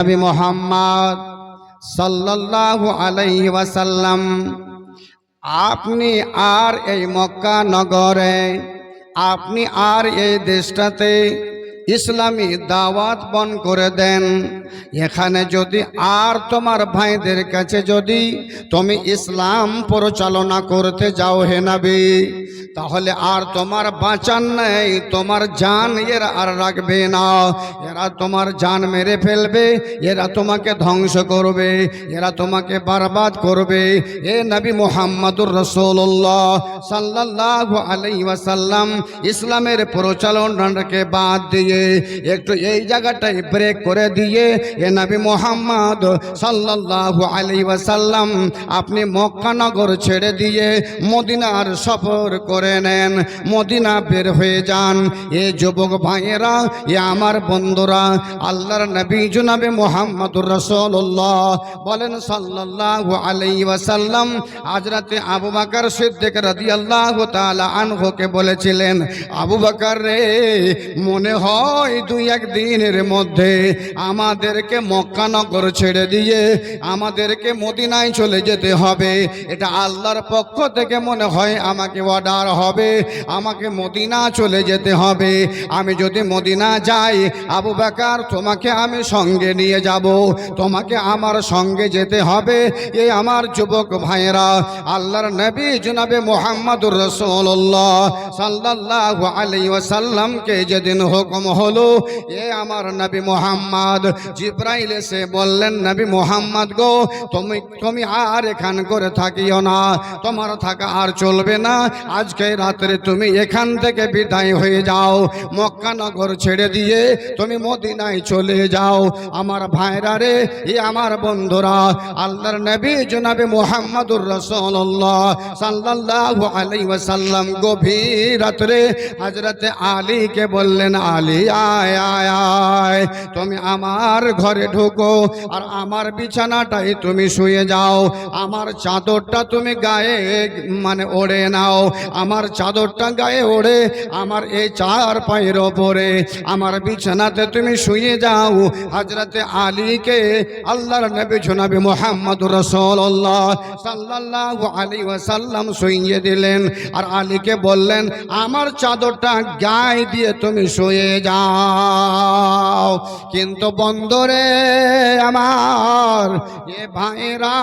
নবী মুহাম্মদ সাল্লাল্লাহু আলাইহি ওয়াসাল্লাম, আপনি আর এই মক্কা নগরে, আপনি আর এই দেশটাতে ইসলামী দাওয়াত বন করে দেন। এখানে যদি আর তোমার ভাইদের কাছে যদি তুমি ইসলাম পরিচালনা করতে যাও হে নবী, তাহলে আর তোমার বাঁচান নেই, তোমার জান এরা আর রাখবে না। এরা তোমার জান মেরে ফেলবে, এরা তোমাকে ধ্বংস করবে, এরা তোমাকে বরবাদ করবে। এ নবী মুহাম্মদুর রাসূলুল্লাহ সাল্লাল্লাহু আলাইহি ওয়াসাল্লাম, ইসলামের পরিচালনাকে বাদ দিয়ে একটু এই জায়গাটায় ব্রেক করে দিয়ে এ নবী মুহাম্মদ সাল্লাল্লাহু আলাইহি ওয়াসাল্লাম, আপনি মক্কা নগর ছেড়ে দিয়ে মদিনার সফর করে নেন, মদিনা বের হয়ে যান। এ যুবক ভাইয়েরা, এ আমার বন্ধুরা, আল্লাহর নবী জনাবে মুহাম্মদুর রাসূলুল্লাহ বলেন সাল্লাল্লাহু আলাইহি ওয়াসাল্লাম, হযরতে আবু বকর সিদ্দিক রাদিয়াল্লাহু তাআলা আনহুকে বলেছিলেন, আবু বকর রে, মনে হয় দুই এক দিনের মধ্যে আমাদেরকে মক্কা নগর ছেড়ে দিয়ে আমাদেরকে মদিনায় চলে যেতে হবে। এটা আল্লাহর পক্ষ থেকে মনে হয় আমাকে অর্ডার হবে, আমাকে মদিনা চলে যেতে হবে। আমি যদি মদিনা যাই, আবু বকর তোমাকে আমি সঙ্গে নিয়ে যাব, তোমাকে আমার সঙ্গে যেতে হবে। এই আমার যুবক ভাইয়েরা, আল্লাহর নবী জনাবে মুহাম্মদুর রাসূলুল্লাহ সাল্লাল্লাহু আলাইহি ওয়াসাল্লামকে যেদিন হুকুম হলো, এ আমার নবী মুহাম্মদ, জিবরাইল এসে বললেন, নবী মুহাম্মদ গো, তুমি আর এখান করে থাকিও না, তোমার থাকা আর চলবে না। আজকে রাত্রে তুমি এখান থেকে বিদায় হয়ে যাও, মক্কা নগর ছেড়ে দিয়ে তুমি মদিনায় চলে যাও। আমার ভাইরা রে, এ আমার বন্ধুরা, আল্লাহর নবী জনাবে মুহাম্মদুর রাসূলুল্লাহ সাল্লাল্লাহু আলাইহি ওয়াসাল্লাম গভীর রাত্রে হযরতে আলীকে বললেন, আলী আয় আয় আয়, তুমি আমার ঘরে ঢোকো আর আমার বিছানাটায় তুমি শুয়ে যাও, আমার চাদরটা তুমি গায়ে ওড়ে নাও, আমার চাদরটা গায়ে ওড়ে আমার এই চার পায়ের ওপরে আমার বিছানাতে তুমি শুয়ে যাও। হযরতে আলীকে আল্লাহর নবী জনাবে মুহাম্মদুর রাসূলুল্লাহ সাল্লাল্লাহু আলাইহি ওয়াসাল্লাম শুইয়ে দিলেন আর আলীকে বললেন, আমার চাদরটা গায়ে দিয়ে তুমি শুয়ে যাও। কিন্তু বন্ধুরে আমার, এ ভাইরা,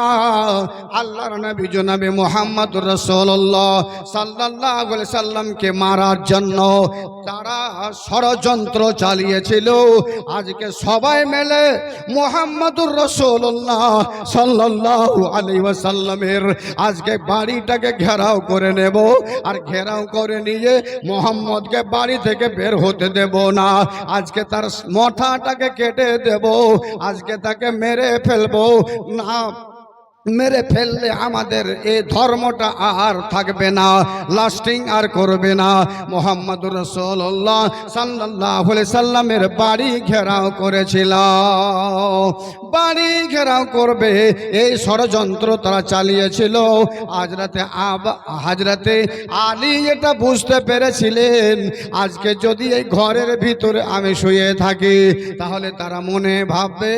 আল্লাহর নবী জনাবে মুহাম্মদুর রাসূলুল্লাহ সাল্লাল্লাহু আলাইহি সাল্লামকে মারার জন্য তারা ষড়যন্ত্র চালিয়েছিল। আজকে সবাই মিলে মুহাম্মদুর রাসূলুল্লাহ সাল্লাল্লাহু আলাইহি ওয়াসাল্লামের আজকে বাড়িটাকে ঘেরাও করে নেব, আর ঘেরাও করে নিয়ে মুহাম্মদকে বাড়ি থেকে বের হতে দেব না। আজকে তার মাথাটাকে কেটে দেব, আজকে তাকে মেরে ফেলবো না, মেরে ফেললে আমাদের এই ধর্মটা আর থাকবে না, লাস্টিং আর করবে না। মুহাম্মদুর রাসূলুল্লাহ সাল্লাল্লাহু আলাইহি সাল্লামের বাড়ি ঘেরাও করেছিল, বাড়ি ঘেরাও করবে এই ষড়যন্ত্র তারা চালিয়েছিল। হযরতে আলী এটা বুঝতে পেরেছিলেন, আজকে যদি এই ঘরের ভিতরে আমি শুয়ে থাকি, তাহলে তারা মনে ভাববে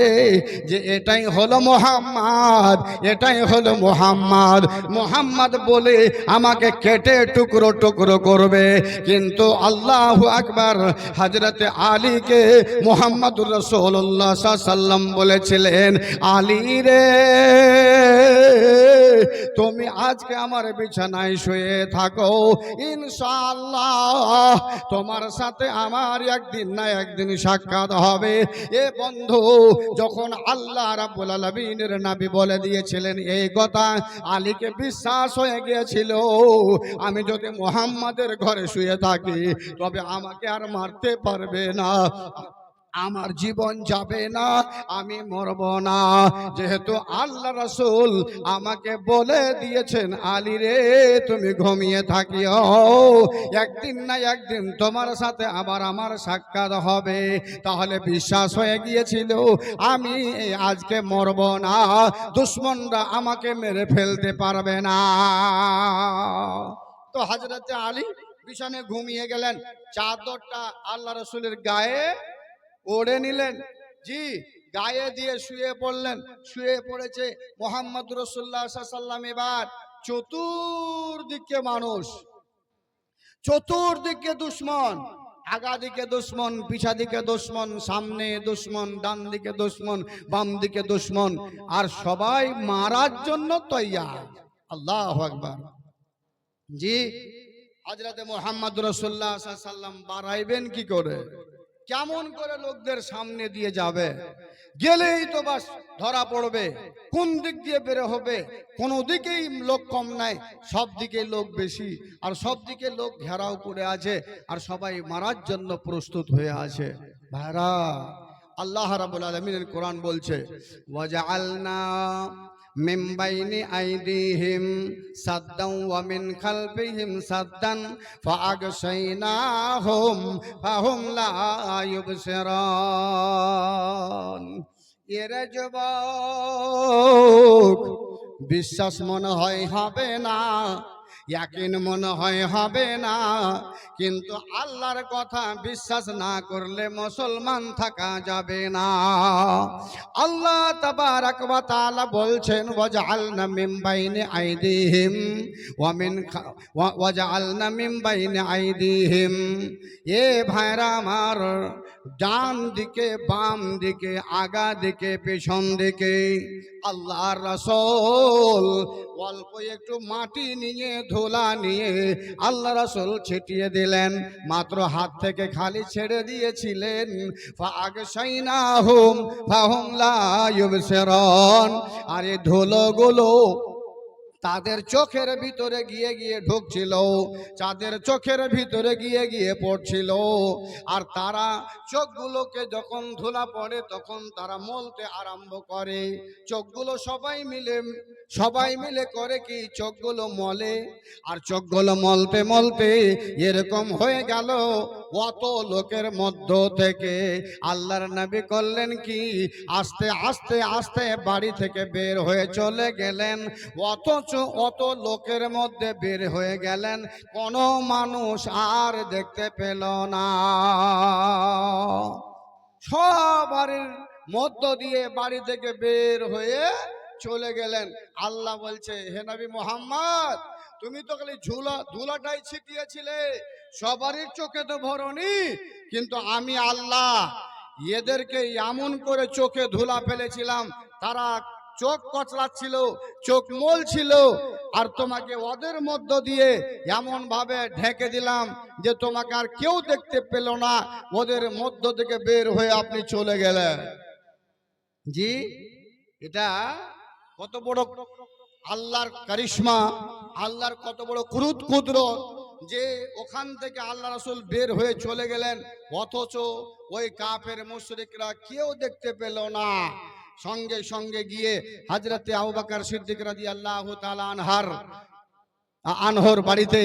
যে এটাই হলো মুহাম্মদ, এটাই হলো মুহাম্মদ, মুহাম্মদ বলে আমাকে কেটে টুকরো টুকরো করবে। কিন্তু আল্লাহু আকবার, হযরতে আলীকে মুহাম্মদুর রাসূলুল্লাহ সাল্লাল্লাহু আলাইহি ওয়াসাল্লাম বলেছিলেন, আলী রে, তুমি আজকে আমার বিছানায় শুয়ে থাকো, ইনশাআল্লাহ তোমার সাথে আমার একদিন না একদিন সাক্ষাৎ হবে। এ বন্ধু, যখন আল্লাহ রাব্বুল আলামিনের নবী বলে দিয়েছিলেন এই কথা, আলীকে বিশ্বাস হয়ে গিয়েছিল, আমি যদি মুহাম্মাদের ঘরে শুয়ে থাকি তবে আমাকে আর মারতে পারবে না, আমার জীবন যাবে না, আমি মরব না। যেহেতু আল্লাহ রাসূল আমাকে বলে দিয়েছেন, আলী রে, তুমি ঘুমিয়ে থাকিও, একদিন না একদিন তোমার সাথে আবার আমার সাক্ষাৎ হবে। তাহলে বিশ্বাস হয়ে গিয়েছিল আমি আজকে মরব না, দুশমনরা আমাকে মেরে ফেলতে পারবে না। তো হযরতে আলী বিছানায় ঘুমিয়ে গেলেন, চাদরটা আল্লাহ রাসূলের গায়ে ওড়ে নিলেন। জি, গায়ে দিয়ে শুয়ে পড়লেন। শুয়ে পড়েছে মোহাম্মদ রাসূলুল্লাহ সাল্লাল্লাহু আলাইহি ওয়াসাল্লাম। এবার চতুর্দিকে মানুষ, চতুর্দিকে দুশ্মন, আগা দিকে দুশ্মন, পিছা দিকে দুশ্মন, সামনে দুশ্মন, ডান দিকে দুশ্মন, বাম দিকে দুশ্মন, আর সবাই মারার জন্য তৈয়ার। আল্লাহু আকবার। জি, হযরতে মুহাম্মদ রাসূলুল্লাহ সাল্লাল্লাহু আলাইহি ওয়াসাল্লাম বাড়াইবেন কি করে? কেমন করে লোকদের সামনে দিয়ে যাবে? গেলেই তো বাস ধরা পড়বে। কোন দিক দিয়ে বের হবে? কোন দিকেই লোক কম নাই, সব দিকে লোক বেশি, আর সব দিকে লোক ঘেরাও করে আছে, আর সবাই মারার জন্য প্রস্তুত হয়ে আছে। ভাইরা, আল্লাহ রাব্বুল আলামিনের কোরআন বলছে, ওয়াজআলনা মিন বাইনি আইদিহিম সাদ্দান ওয়া মিন খালফিহিম সাদ্দান ফাআগশাইনাহুম ফাহুম লা ইউবসিরুন। এরে যুবক, বিশ্বাস মনে হয় হবে না, ইয়াকিন মনে হয় হবে না, কিন্তু আল্লাহর কথা বিশ্বাস না করলে মুসলমান থাকা যাবে না। আল্লাহ তাবারাক ওয়া তাআলা বলছেন, ওয়াজআলনা মিন বাইনি আইদিহিম ওয়াজআলনা মিন বাইনি আইদিহিম। এ ভাইরা আমার, ডান দিকে, বাম দিকে, আগা দিকে, পেছন দিকে আল্লাহর রাসূল অল্প একটু মাটি নিয়ে, ধুলা নিয়ে আল্লাহ রাসূল ছিটিয়ে দিলেন। মাত্র হাত থেকে খালি ছেড়ে দিয়েছিলেন। ফাআগশাইনাহুম ফাহুম লা ইউবসিরুন। আর এই ধুলোগুলো তাদের চোখের ভিতরে গিয়ে গিয়ে ঢুকছিল, তাদের চোখের ভিতরে গিয়ে গিয়ে পড়ছিল। আর তারা চোখগুলোকে যখন ধুলা পড়ে তখন তারা মলতে আরম্ভ করে। চোখগুলো সবাই মিলে করে কি, চোখগুলো মলে। আর চোখগুলো মলতে মলতে এরকম হয়ে গেল। অত লোকের মধ্য থেকে আল্লাহর নবী করলেন কি, আস্তে আস্তে আস্তে বাড়ি থেকে বের হয়ে চলে গেলেন। অত লোকের মধ্যে বের হয়ে গেলেন, কোনো মানুষ আর দেখতে পেল না। সবারই মধ্য দিয়ে বাড়ি থেকে বের হয়ে চলে গেলেন। আল্লাহ বলছে, হে নবী মুহাম্মদ, তুমি তো খালি ধুলাটাই ছিটিয়েছিলে, সবারই চোখে তো ভরনি, কিন্তু আমি আল্লাহ এদেরকে এমন করে চোখে ধুলা ফেলেছিলাম, তারা চোখ কচলাচ্ছিল, চোখ মলছিল, আর তোমাকে ওদের মধ্য দিয়ে এমন ভাবে ঢেকে দিলাম যে তোমাকে আর কেউ দেখতে পেল না। ওদের মধ্য থেকে বের হয়ে আপনি চলে গেলেন। জি, এটা কত বড় আল্লাহর কারিশমা, আল্লাহর কত বড় কুদরত যে ওখান থেকে আল্লাহ রাসূল বের হয়ে চলে গেলেন, অথচ ওই কাফের মুশরিকরা কেউ দেখতে পেল না। সঙ্গে সঙ্গে গিয়ে হযরতে আবু বকর সিদ্দিক রাদিয়াল্লাহু তাআলা আনহর বাড়িতে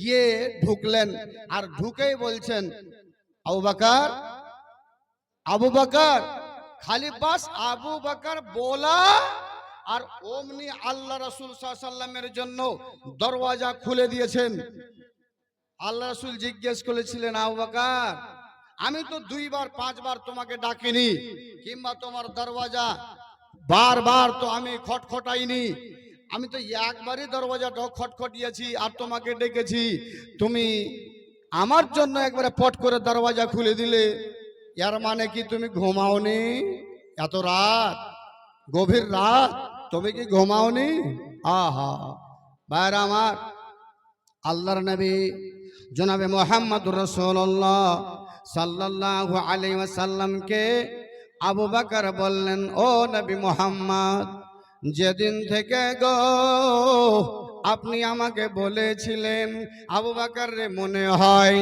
গিয়ে ঢুকলেন। আর ঢুকেই বলছেন, আবু বকর, খালি বাস আবু বকর বলা, আর ওমনি আল্লাহ রাসূল সাল্লাল্লাহু আলাইহি ওয়াসাল্লামের জন্য দরওয়াজা খুলে দিয়েছেন। আল্লাহ রাসূল জিজ্ঞেস করেছিলেন, আবু বকর, আমি তো 2 বার 5 বার তোমাকে ডাকিনি, কিংবা তোমার দরওয়াজা বারবার তো আমি খটখটাইনি, আমি তো একবারই দরওয়াজাটা খটখটিয়েছি আর তোমাকে ডেকেছি, তুমি আমার জন্য একবারে পট করে দরওয়াজা খুলে দিলে, এর মানে কি তুমি ঘুমাওনি? এত রাত, গভীর রাত, তুমি কি ঘুমাওনি? আহা ভাইরা আমার, আল্লাহর নবী জনাবে মুহাম্মদুর রাসূলুল্লাহ সাল্লাল্লাহু আলাইহি ওয়াসাল্লামকে আবু বকর বললেন, ও নবী মুহাম্মদ, যেদিন থেকে গো আপনি আমাকে বলেছিলেন, আবু বকর রে, মনে হয়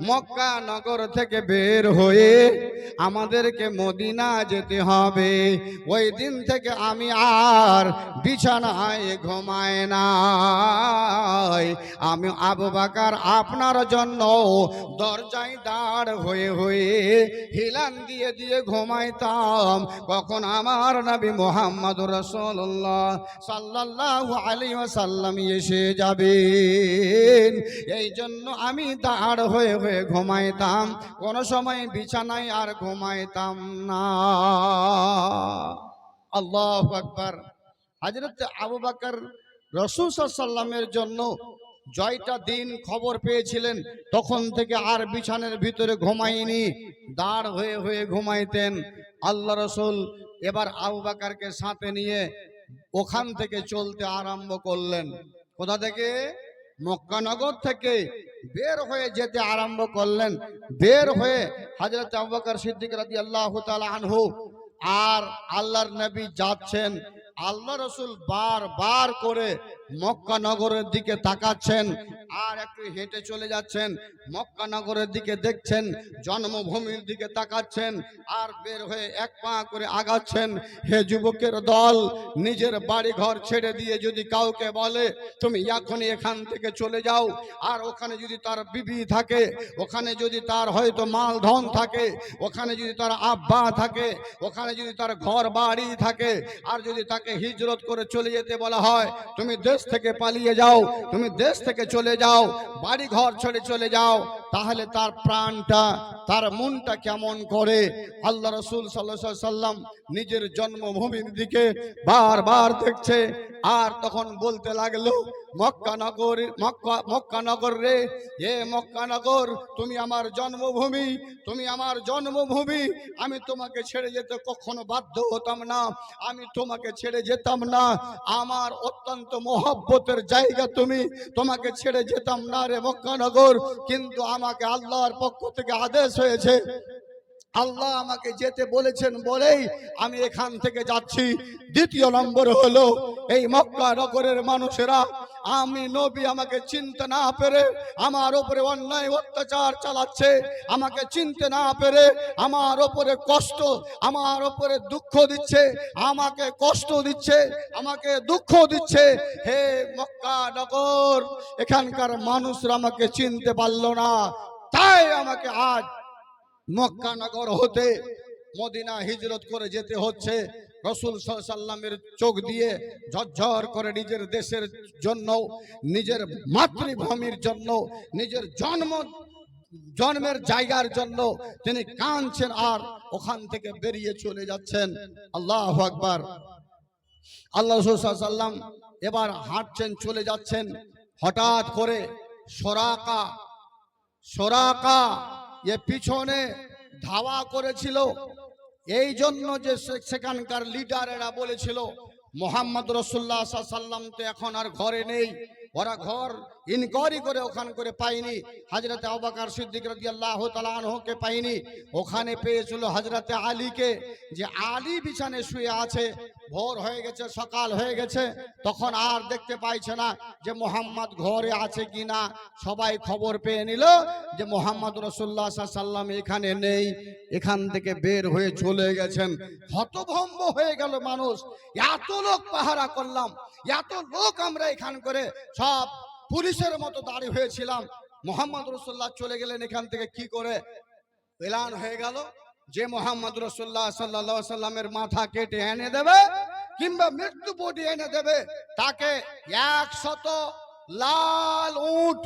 মক্কা নগর থেকে বের হয়ে আমাদেরকে মদিনা যেতে হবে, ওই দিন থেকে আমি আর বিছানায় ঘুমাই নাই। আমি আবু বকর আপনার জন্য দরজায় দাঁড় হয়ে হয়ে হিলান দিয়ে দিয়ে ঘুমাইতাম, কখন আমার নবী মুহাম্মদুর রাসূলুল্লাহ সাল্লাল্লাহু আলাইহি ওয়াসাল্লাম এসে যাবেন। এই জন্য আমি দাঁড় হয়ে হয়ে ঘুমাইতাম, কোনো সময় বিছানায় আর ঘুমাইতাম না। আল্লাহু আকবার। হযরত আবু বকর রাসূল সাল্লাল্লাহু আলাইহি ওয়াসাল্লামের জন্য জয়টা দিন খবর পেয়েছিলেন, তখন থেকে আর বিছানার ভিতরে ঘুমায়নি, দাঁড় হয়ে হয়ে ঘুমাইতেন। আল্লাহ রাসূল এবার আবু বকরকে সাথে নিয়ে ওখান থেকে চলতে আরম্ভ করলেন। কোথা থেকে? মক্কা নগর থেকে বের হয়ে যেতে আরম্ভ করলেন। বের হয়ে হযরত আবু বকর সিদ্দিক রাদিয়াল্লাহু তাআলা আনহু আর আল্লাহর নবী যাচ্ছেন। আল্লাহ রাসূল বারবার করে মক্কা নগরের দিকে তাকাচ্ছেন আর একটু হেঁটে চলে যাচ্ছেন। মক্কা নগরের দিকে দেখছেন, জন্মভূমির দিকে তাকাচ্ছেন আর বের হয়ে এক পা করে আগাচ্ছেন। হে যুবকের দল, নিজের বাড়ি ঘর ছেড়ে দিয়ে যদি কাউকে বলে তুমি এখনই এখান থেকে চলে যাও, আর ওখানে যদি তার বিবি থাকে, ওখানে যদি তার হয়তো মাল ধন থাকে, ওখানে যদি তার আব্বা থাকে, ওখানে যদি তার ঘর বাড়ি থাকে, আর যদি তাকে হিজরত করে চলে যেতে বলা হয় তুমি দেশ থেকে পালিয়ে যাও, তুমি দেশ থেকে চলে যাও, বাড়ি ঘর ছেড়ে চলে যাও, তাহলে তার প্রাণটা, তার মনটা কেমন করে? আল্লাহ রাসূল সাল্লাল্লাহু আলাইহি সাল্লাম নিজের জন্মভূমির দিকে বারবার দেখছে আর তখন বলতে লাগলো, মক্কা নগর রে, এ মক্কা নগর, তুমি আমার জন্মভূমি, তুমি আমার জন্মভূমি। আমি তোমাকে ছেড়ে যেতে কখনো বাধ্য হতাম না, আমি তোমাকে ছেড়ে যেতাম না। আমার অত্যন্ত মহব্বতের জায়গা তুমি, তোমাকে ছেড়ে যেতাম না রে মক্কা নগর। কিন্তু আমাকে আল্লাহর পক্ষ থেকে আদেশ হয়েছে, আল্লাহ আমাকে যেতে বলেছেন বলেই আমি এখান থেকে যাচ্ছি। দ্বিতীয় নম্বর হলো, এই মক্কা নগরের মানুষেরা আমি নবী আমাকে চিনতে না পেরে আমার উপরে অন্যায় অত্যাচার চালাচ্ছে, আমাকে চিনতে না পেরে আমার উপরে কষ্ট, আমার উপরে দুঃখ দিচ্ছে, আমাকে কষ্ট দিচ্ছে, আমাকে দুঃখ দিচ্ছে। হে মক্কা নগর, এখানকার মানুষরা আমাকে চিনতে পারলো না, তাই আমাকে আজ মক্কা নগর হতে মদিনা হিজরত করে যেতে হচ্ছে। রাসূল সাল্লাল্লাহু আলাইহি সাল্লামের চোখ দিয়ে ঝরঝর করে নিজের দেশের জন্য, নিজের মাতৃভূমির জন্য, নিজের জন্মের জায়গার জন্য তিনি কাঁদছেন আর ওখান থেকে বেরিয়ে চলে যাচ্ছেন। আল্লাহু আকবার। আল্লাহ রাসূল সাল্লাল্লাহু আলাইহি সাল্লাম এবার হাঁটছেন, চলে যাচ্ছেন। হঠাৎ করে সোরাকা এ পিছনে ধাওয়া করেছিল। এই জন্য যে সেখানকার লিডারেরা বলেছিল মুহাম্মদ রাসূলুল্লাহ সাল্লাল্লাহু আলাইহি সাল্লাম তো এখন আর ঘরে নেই, ওরা ঘর ইনকোয়ারি করে ওখান করে পায়নি, হযরত আবু বকর সিদ্দিক রাদিয়াল্লাহু তাআলা আনহুকে পায়নি, ওখানে পেয়েছিল হযরত আলীকে, যে আলী বিছানে শুয়ে আছে। ভোর হয়ে গেছে, সকাল হয়ে গেছে, তখন আর দেখতে পাইছে না যে মুহাম্মদ ঘরে আছে কিনা। সবাই খবর পেয়ে নিল যে মুহাম্মদ রাসূলুল্লাহ সাল্লাল্লাহু আলাইহি সাল্লাম এখানে নেই, এখান থেকে বের হয়ে চলে গেছেন। হতভম্ব হয়ে গেল মানুষ, এত লোক পাহারা করলাম, এত লোক আমরা এখান করে সব পুলিশের মতো দাঁড়িয়ে হয়েছিলাম, মুহাম্মদ রাসূলুল্লাহ চলে গেলেন এখান থেকে কি করে? এলান হয়ে গেল যে মুহাম্মদ রাসূলুল্লাহ সাল্লাল্লাহু আলাইহি সাল্লামের মাথা কেটে এনে দেবে কিংবা মৃত্যু বডি এনে দেবে, তাকে 100 লাল উট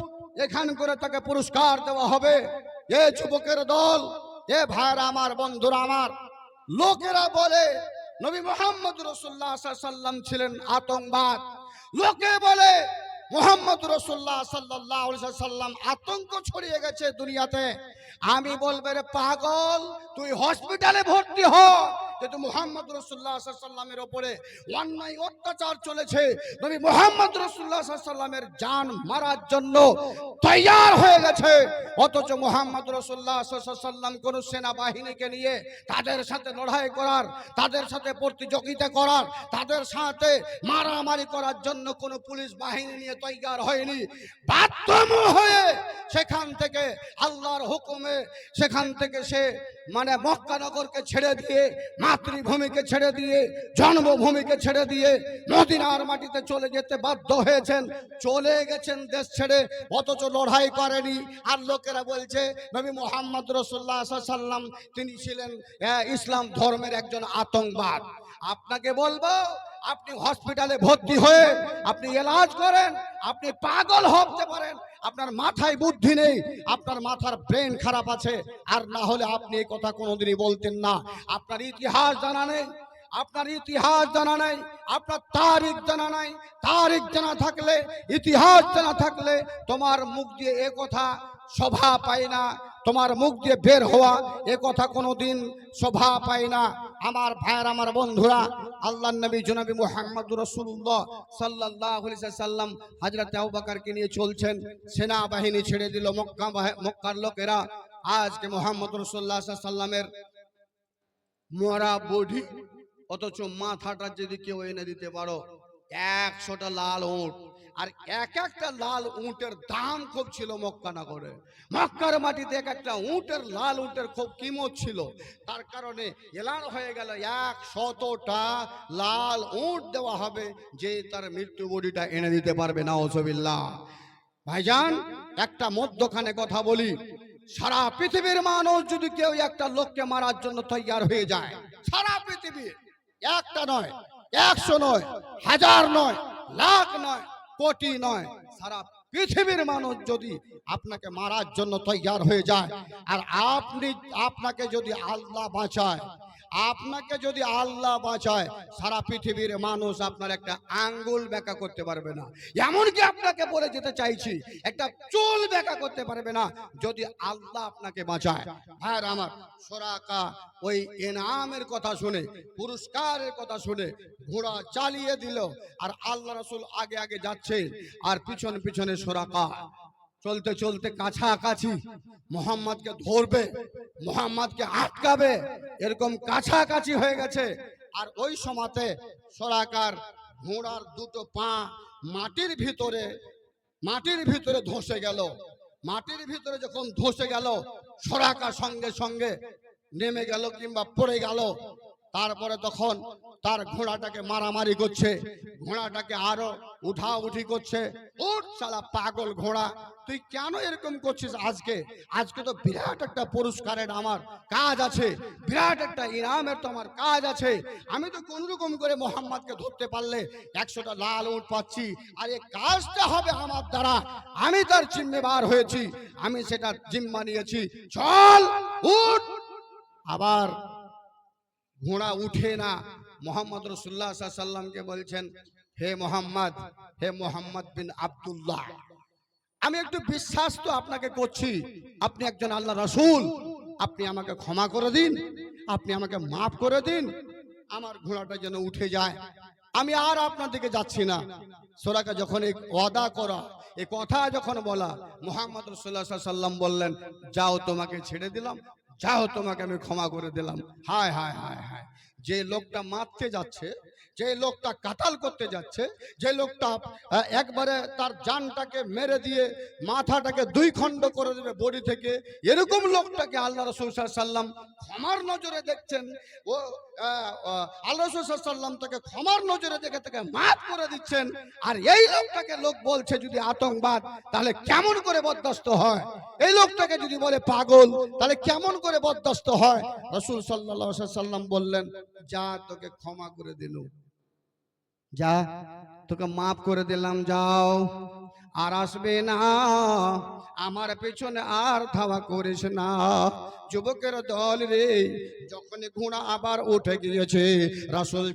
এখান করে তাকে পুরস্কার দেওয়া হবে। এ যুবকের দল, এ ভাইরা আমার, বন্ধুরা আমার, লোকেরা বলে নবী মুহাম্মদ রাসূলুল্লাহ সাল্লাল্লাহু আলাইহি সাল্লাম ছিলেন আতঙ্কবাদ, লোকে বলে মুহাম্মদ রাসূলুল্লাহ সাল্লাল্লাহু আলাইহি সাল্লাম আতঙ্ক ছড়িয়ে গেছে দুনিয়াতে। আমি বলবে রে পাগল, তুই হসপিটালে ভর্তি হ, যেহেতু মুহাম্মদ রাসূলুল্লাহ সাল্লাল্লাহু আলাইহি সাল্লামের উপরে অন্যায় অত্যাচার চলেছে, নবী মুহাম্মদ রাসূলুল্লাহ সাল্লাল্লাহু আলাইহি সাল্লামের জান মারার জন্য তৈয়ার হয়ে গেছে। অথচ মুহাম্মদ রাসূলুল্লাহ সাল্লাল্লাহু আলাইহি সাল্লাম কোন সেনাবাহিনীকে নিয়ে তাদের সাথে লড়াই করার, তাদের সাথে প্রতিযোগিতা করার, তাদের সাথে মারামারি করার জন্য কোন পুলিশ বাহিনী নিয়ে তৈয়ার হয়নি। বাধ্য হয়ে সেখান থেকে আল্লাহর হুকুমে সেখান থেকে সে মক্কা নগরকে ছেড়ে দিয়ে, মাতৃভূমিকে ছেড়ে দিয়ে, জন্মভূমিকে ছেড়ে দিয়ে মদিনার মাটিতে চলে যেতে বাধ্য হয়েছেন। চলে গেছেন দেশ ছেড়ে, অথচ লড়াই করেনি। আর লোকেরা বলছে নবী মুহাম্মদ রাসূলুল্লাহ সাল্লাল্লাহু আলাইহি সাল্লাম তিনি ছিলেন ইসলাম ধর্মের একজন আতঙ্কবাদ। আপনাকে বলবো, আপনি হসপিটালে ভর্তি হয়ে আপনি এলাজ করেন, আপনি পাগল হতে পারেন, আপনার মাথায় বুদ্ধি নেই, আপনার মাথার ব্রেন খারাপ আছে, আর না হলে আপনি এই কথা কোনোদিনই বলতেন না। আপনার ইতিহাস জানা নেই, আপনার ইতিহাস জানা নাই, আপনার তারিখ জানা নাই। তারিখ জানা থাকলে, ইতিহাস জানা থাকলে তোমার মুখ দিয়ে এ কথা শোভা পায় না, তোমার মুখ দিয়ে বের হওয়া এ কথা কোনোদিন শোভা পায় না। আমার ভাইয়ের, আমার বন্ধুরা, আল্লাহর নবী জনাবি মুহাম্মদুর রাসূলুল্লাহ সাল্লাল্লাহু আলাইহি ওয়াসাল্লাম হযরত আবু বকরকে নিয়ে চলছেন, সেনাবাহিনী ছেড়ে দিল, মক্কার লোকেরা। আজকে মুহাম্মদ রাসূলুল্লাহ সাল্লাল্লাহু আলাইহি ওয়াসাল্লামের মরা বডি, অথচ মাথাটা যদি কেউ এনে দিতে পারো 100টা লাল উট, আর এক একটা লাল উটের দাম খুব ছিল মক্কা নগরে। মক্কার মাটিতে এক একটা উটের, লাল উটের খুব কিমত ছিল। তার কারণে এলান হয়ে গেল 100টা লাল উট দেওয়া হবে যে তার মৃত্যু বডিটা এনে দিতে পারবে। নাউজুবিল্লাহ। ভাইজান, একটা মধ্যখানে কথা বলি, সারা পৃথিবীর মানুষ যদি কেউ একটা লোককে মারার জন্য তৈয়ার হয়ে যায়, সারা পৃথিবীর, একটা নয়, 100 নয়, 1000 নয়, লাখ নয়, কোটি নয়, সারা পৃথিবীর মানুষ যদি আপনাকে মারার জন্য তৈয়ার হয়ে যায়, আর আপনাকে যদি আল্লাহ বাঁচায়, আপনাকে যদি আল্লাহ বাঁচায়, সারা পৃথিবীর মানুষ আপনার একটা আঙ্গুল বেঁকা করতে পারবে না। এমনকি আপনাকে বলে যেতে চাইছি, একটা চুল বেঁকা করতে পারবে না যদি আল্লাহ আপনাকে বাঁচায়। ভাইয়ের আমার, সুরাকা ওই ইনামের কথা শুনে, পুরস্কারের কথা শুনে ঘোড়া চালিয়ে দিল, আর আল্লাহ রাসূল আগে আগে যাচ্ছে, আর পিছন পিছনে সুরাকা চলতে চলতে কাছাকাছি মোহাম্মদকে ধরবে, মোহাম্মদকে আটকাবে, এরকম কাছাকাছি হয়ে গেছে। আর ওই সময়তে সুরাকার ঘোড়ার দুটো পা মাটির ভিতরে ধসে গেল। মাটির ভিতরে যখন ধসে গেল, সুরাকা সঙ্গে সঙ্গে নেমে গেল কিংবা পড়ে গেল। তারপরে তখন তার ঘোড়াটাকে মারামারি করছে, ঘোড়াটাকে আরো উঠাউঠি করছে। উঠ শালা পাগল ঘোড়া, তুই কেন এরকম করছিস? আজকে তো বিরাট একটা পুরস্কারের আমার কাজ আছে, বিরাট একটা ইনামের তো আমার কাজ আছে। আমি তো কোন রকম করে মোহাম্মদকে ধরতে পারলে 100টা লাল উট পাচ্ছি, আর এই কাজটা হবে আমার দ্বারা। আমি তার জিম্মেদার হয়েছি, আমি সেটা জিম্মা নিয়েছি। চল, উঠ। আবার ঘোড়া উঠে না। মোহাম্মদ রাসূলুল্লাহ সাল্লাল্লাহু আলাইহি ওয়াসাল্লামকে বলছেন, হে মোহাম্মদ বিন আব্দুল্লাহ, আমি একটু বিশ্বাস তো আপনাকে করছি, আপনি একজন আল্লাহ রাসূল, আপনি আমাকে ক্ষমা করে দিন, আপনি আমাকে মাফ করে দিন, আমার ঘোড়াটা যেন উঠে যায়, আমি আর আপনার দিকে যাচ্ছি না। সুরাকা যখন এই ওয়াদা করা, এই কথা যখন বলা, মুহাম্মদ রাসূলুল্লাহ সাল্লাল্লাহু আলাইহি ওয়াসাল্লাম বললেন, যাও, তোমাকে ছেড়ে দিলাম, যাও, তোমাকে আমি ক্ষমা করে দিলাম। হায় হায় হায় হায়, যে লোকটা মারতে যাচ্ছে, যে লোকটা কাতাল করতে যাচ্ছে, যে লোকটা একবারে তার জানটাকে মেরে দিয়ে মাথাটাকে 2 খণ্ড করে দেবে বডি থেকে, এরকম লোকটাকে আল্লাহ রাসূল সাল্লাল্লাহু আলাইহি ওয়াসাল্লাম ক্ষমার নজরে দেখছেন। ও আল্লাহ রাসূল সাল্লাল্লাহু আলাইহি ওয়াসাল্লাম তাকে ক্ষমার নজরে দেখে তাকে মাফ করে দিচ্ছেন। আর এই লোকটাকে লোক বলছে যদি আতঙ্কবাদ, তাহলে কেমন করে বরদাস্ত হয়? এই লোকটাকে যদি বলে পাগল, তাহলে কেমন করে বরদাস্ত হয়? রাসূল সাল্লাল্লাহু আলাইহি ওয়াসাল্লাম বললেন, যা, তোকে ক্ষমা করে দিলাম, যা, তোকে মাফ করে দিলাম, যাও, আর আসবে না, আমার পেছনে আর ধাওয়া করিস না। যুবকের দল রে, যখন ঘোড়া আবার উঠে গিয়েছে, রাসূল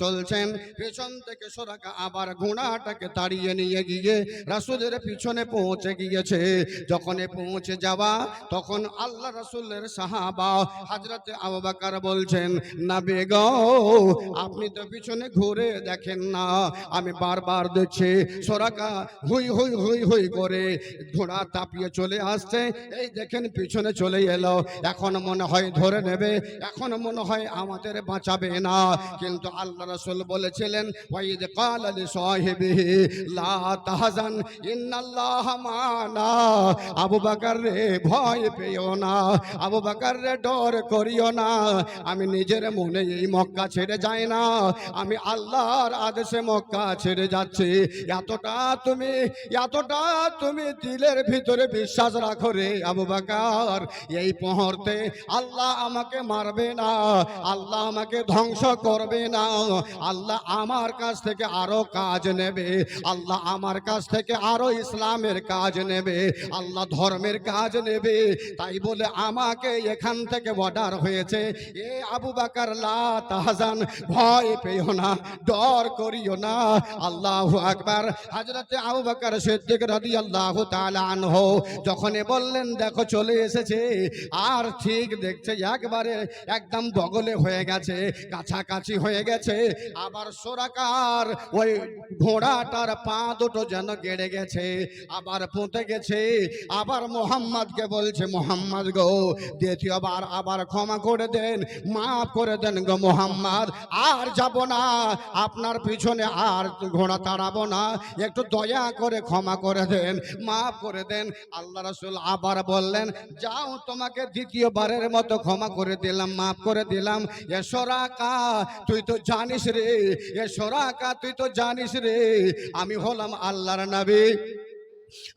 চলছেন, পেছন থেকে সুরাকা আবার ঘোড়াটাকে তাড়িয়ে নিয়ে গিয়ে রাসূলের পিছনে পৌঁছে গিয়েছে। যখন পৌঁছে যাওয়া, তখন আল্লাহ রাসূলের সাহাবা হযরত আবু বকর বলছেন, নবী গো, আপনি তো পিছনে ঘুরে দেখেন না, আমি বারবার দেখছি সুরাকা হুই হুই হুই হুই করে ঘোড়া তাপিয়ে চলে আসছে। এই দেখেন পিছনে চলে এলো, এখন মনে হয় ধরে নেবে, এখন মনে হয় আমাদের বাঁচাবে না। কিন্তু আল্লাহ রাসূল বলেছিলেন, ওয়াইদ ক্বালা লিসাহিবিহি লা তাহজান ইন্নাল্লাহা মানা, আবু বকর রে, ভয় পেও না, আবু বকর রে, ডর করিও না, আমি নিজের মনে এই মক্কা ছেড়ে যাই না, আমি আল্লাহর আদেশে মক্কা ছেড়ে যাচ্ছি। এতটা তুমি দিলের ভিতরে বিশ্বাস রাখো রে আবু বকর, এই মুহূর্তে আল্লাহ আমাকে মারবে না, আল্লাহ আমাকে ধ্বংস করবে না, আল্লাহ আমার কাছ থেকে আরো কাজ নেবে, আল্লাহ আমার কাছ থেকে আরো ইসলামের কাজ নেবে, আল্লাহ ধর্মের কাজ নেবে। তাই বলে আমাকে এখান থেকে অর্ডার হয়েছে, এ আবু বকর লা তাহজান, ভয় পেও না, ডর করিও না। আল্লাহু আকবার। হযরতে আবু বকর সিদ্দিক রাদিয়াল্লাহু তাআলা আনহু যখন বললেন দেখো চলে এসেছে, আর ঠিক দেখছে একবারে একদম বগলে হয়ে গেছে, কাছাকাছি হয়ে গেছে। আবার সোরাকার ওই ঘোড়াটার পা দুটো যেন গেড়ে গেছে, আবার পুঁতে গেছে। আবার মোহাম্মদকে বলছে, মোহাম্মদ গো দ্বিতীয়বার আবার ক্ষমা করে দেন, মাফ করে দেন গো মোহাম্মদ, আর যাব না আপনার পিছনে, আর ঘোড়া তাড়াবো না, একটু দয়া করে ক্ষমা করে দেন, মাফ করে দেন। আল্লাহ রাসূল আবার বললেন, যাও তোমাকে দ্বিতীয়বারের মতো ক্ষমা করে দিলাম, মাফ করে দিলাম। এ সোরাকা তুই তো জানিস রে, এ সোরাকা তুই তো জানিস রে, আমি হলাম আল্লাহর নবী,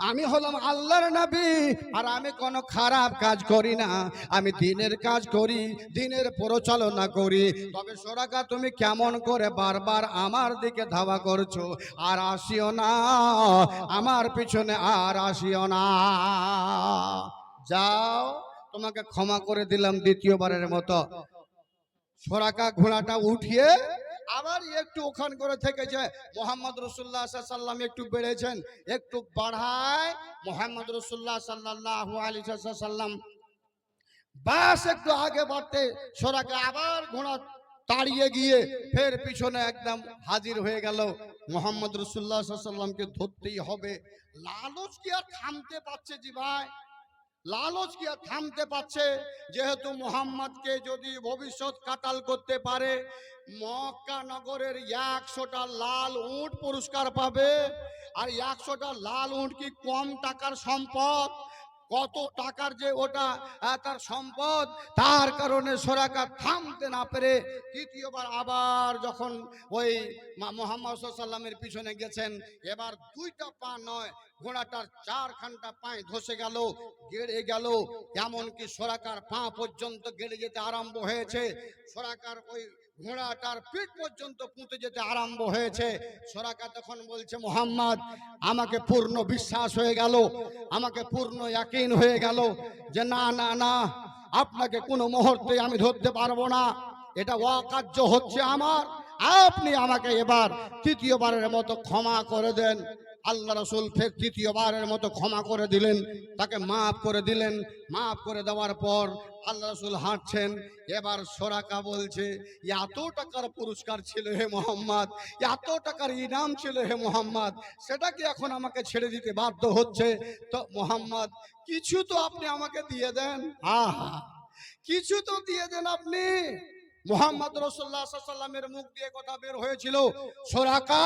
আমি হলাম আল্লাহর নবী, আর আমি কোনো খারাপ কাজ করি না, আমি দ্বীনের কাজ করি, দ্বীনের পরিচালনা করি। তবে সোরাকা তুমি কেমন করে বারবার আমার দিকে ধাওয়া করছো, আর আসিও না আমার পিছনে, আর আসিও না, যাও তোমাকে ক্ষমা করে দিলাম দ্বিতীয়বারের মতো। সোরাকা ঘোড়াটা উঠিয়ে আবার একটু ওখান করে থেকেছে। মোহাম্মদ রাসূলুল্লাহ সাল্লাল্লাহু আলাইহি ওয়াসাল্লাম একটু বেড়েছেন, একটু বাড়ায় মোহাম্মদ রাসূলুল্লাহ সাল্লাল্লাহু আলাইহি ওয়াসাল্লাম বাস একটু আগে বাড়তে সোরাকা আবার ঘোড়া তাড়িয়ে গিয়ে ফের পিছনে একদম হাজির হয়ে গেল। মোহাম্মদ রাসূলুল্লাহ সাল্লাল্লাহু আলাইহি ওয়াসাল্লামকে ধরতেই হবে। লালচ কি আর থামতে পারছে জি ভাই, লালচ কি আর থামতে পারছে? যেহেতু মোহাম্মদকে যদি ভবিষ্যৎ কাটাল করতে পারে, মক্কা নগরের 100টা লাল উট পুরস্কার পাবে। আর 100টা লাল উট কি কম টাকার সম্পদ? কত টাকার যে ওটা তার সম্পদ। তার কারণে সোরাকা থামতে না পেরে তৃতীয়বার আবার যখন ওই মুহাম্মদ সাল্লাল্লাহু আলাইহি ওয়াসাল্লামের পিছনে গেছেন, এবার দুইটা পা নয়, ঘোড়াটার 4খানটা পায়ে ধসে গেল, গেড়ে গেল, এমনকি সোরাকার পা পর্যন্ত গেড়ে যেতে আরম্ভ হয়েছে, সোরাকার ওই ঘোড়াটার পিঠ পর্যন্ত পুঁতে যেতে আরম্ভ হয়েছে। সোরাকা তখন বলছে, মোহাম্মদ আমাকে পূর্ণ বিশ্বাস হয়ে গেল, আমাকে পূর্ণ ইয়াকিন হয়ে গেল যে না না না, আপনাকে কোনো মুহূর্তে আমি ধরতে পারবো না, এটা অকার্য হচ্ছে আমার, আপনি আমাকে এবার তৃতীয়বারের মতো ক্ষমা করে দেন। আল্লাহ রাসূল ফের তৃতীয়বারের মতো ক্ষমা করে দিলেন, তাকে মাফ করে দিলেন। মাফ করে দেওয়ার পর আল্লাহ রাসূল হাঁটছেন। এবার সোরাকা বলছে, এত টাকার পুরস্কার ছিল হে মোহাম্মদ, এত টাকার ইনাম ছিল হে মোহাম্মদ, সেটা কি এখন আমাকে ছেড়ে দিতে বাধ্য হচ্ছে? তো মোহাম্মদ কিছু তো আপনি আমাকে দিয়ে দেন, আহা কিছু তো দিয়ে দেন আপনি। মুহাম্মদ রাসূলুল্লাহ সাল্লাল্লাহু আলাইহি ওয়াসাল্লামের মুখ দিয়ে কথা বের হয়েছিল, সোরাকা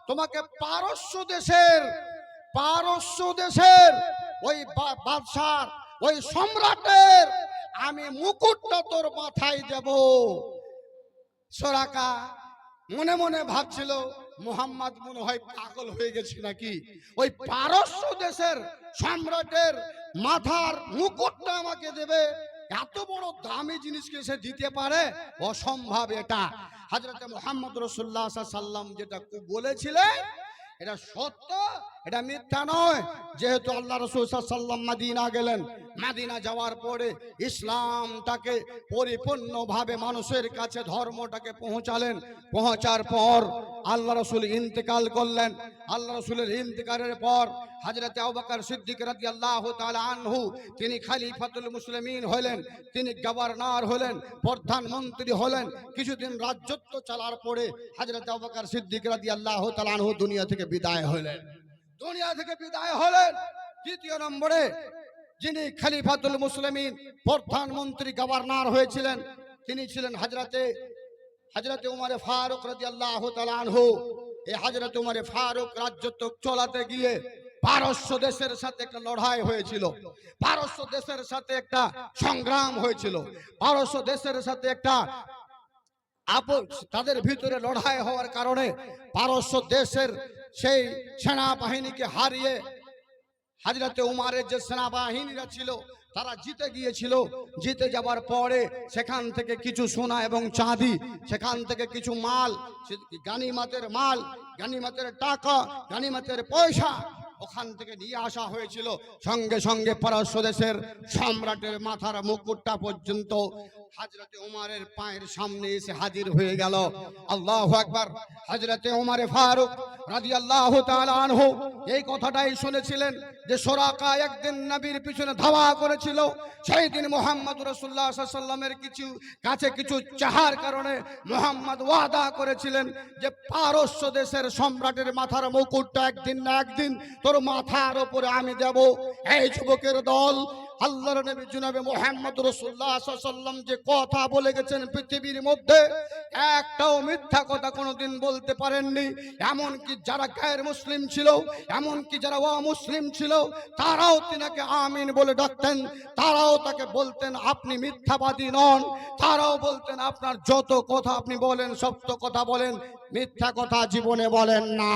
তোমাকে পারস্য দেশের ওই বাদশার, ওই সম্রাটের আমি মুকুটটা তোর মাথায় দেব। সোরাকা মনে মনে ভাবছিল, মুহাম্মদ মনে হয় পাগল হয়ে গেছে নাকি, ওই পারস্য দেশের সম্রাটের মাথার মুকুটটা আমাকে দেবে, এত বড় দামি জিনিসকে সে দিতে পারে? অসম্ভব এটা। হযরতে মুহাম্মদ রাসূলুল্লাহ সাল্লাল্লাহু আলাইহি ওয়াসাল্লাম যেটা বলেছিলেন এটা সত্য, এটা মিথ্যা নয়। যেহেতু আল্লাহ রাসূল সাল্লাল্লাহু আলাইহি ওয়াসাল্লাম মদিনা গেলেন, মদিনা যাওয়ার পরে ইসলামটাকে পরিপূর্ণভাবে মানুষের কাছে ধর্মটাকে পৌঁছালেন। পৌঁছার পর আল্লাহ রাসূল ইন্তেকাল করলেন। আল্লাহ রাসূলের ইন্তেকালের পর হযরত আবু বকর সিদ্দিক রাদিয়াল্লাহু তাআলা আনহু তিনি খলিফাতুল মুসলিমিন হলেন, তিনি গভর্নর হলেন, প্রধানমন্ত্রী হলেন। কিছুদিন রাজত্ব চলার পরে হযরত আবু বকর সিদ্দিক রাদিয়াল্লাহু তাআলা আনহু দুনিয়া থেকে বিদায় হলেন। দ্বিতীয় নম্বরে যিনি খলিফাতুল মুসলিমিন প্রধানমন্ত্রী গভর্নর হয়েছিলেন তিনি ছিলেন হযরতে উমর ফারুক রাদিয়াল্লাহু তাআলা আনহু। এই হযরত উমর ফারুক রাজত্ব চলাতে গিয়ে পারস্য দেশের সাথে একটা লড়াই হয়েছিল, পারস্য দেশের সাথে একটা সংগ্রাম হয়েছিল, পারস্য দেশের সাথে একটা তাদের ভিতরে লড়াই হওয়ার কারণে পারস্য দেশের সেই সেনাবাহিনীকে হযরতে উমারের যে সেনাবাহিনীরা ছিল তারা জিতে গিয়েছিল। জিতে যাবার পরে সেখান থেকে কিছু সোনা এবং চাঁদি, সেখান থেকে কিছু মাল, গানিমতের মাল, গানিমতের টাকা, গানিমতের পয়সা ওখান থেকে নিয়ে আসা হয়েছিল। সঙ্গে সঙ্গে পারস্য দেশের সম্রাটের মাথার মুকুটটা পর্যন্ত হযরতে উমারের পায়ের সামনে এসে হাজির হয়ে গেল। আল্লাহু আকবার। হযরতে উমারে ফারুক রাদিয়াল্লাহু তাআলা আনহু এই কথাটাই শুনেছিলেন যে সুরাকা একদিন নবীর পিছনে ধাওয়া করেছিল। সেই দিন মুহাম্মদ রাসূলুল্লাহ সাল্লাল্লাহু আলাইহি ওয়াসাল্লামের কিছু চাহার কারণে মুহাম্মদ ওয়াদা করেছিলেন যে পারস্য দেশের সম্রাটের মাথার মুকুটটা একদিন না একদিন তোর মাথার উপরে আমি দেব। এই যুবকের দল, আল্লাহর নবী জনাবে মুহাম্মদ রাসূলুল্লাহ সাল্লাল্লাহু আলাইহি ওয়াসাল্লাম যে কথা বলে গেছেন পৃথিবীর মধ্যে একটাও মিথ্যা কথা কোনোদিন বলতে পারেননি। এমনকি যারা গায়ের মুসলিম ছিল, এমনকি যারা অমুসলিম ছিল, তারাও তিনাকে আমিন বলে ডাকতেন। তারাও তাকে বলতেন আপনি মিথ্যাবাদী নন। তারাও বলতেন আপনার যত কথা আপনি বলেন সত্য কথা বলেন, মিথ্যা কথা জীবনে বলেন না।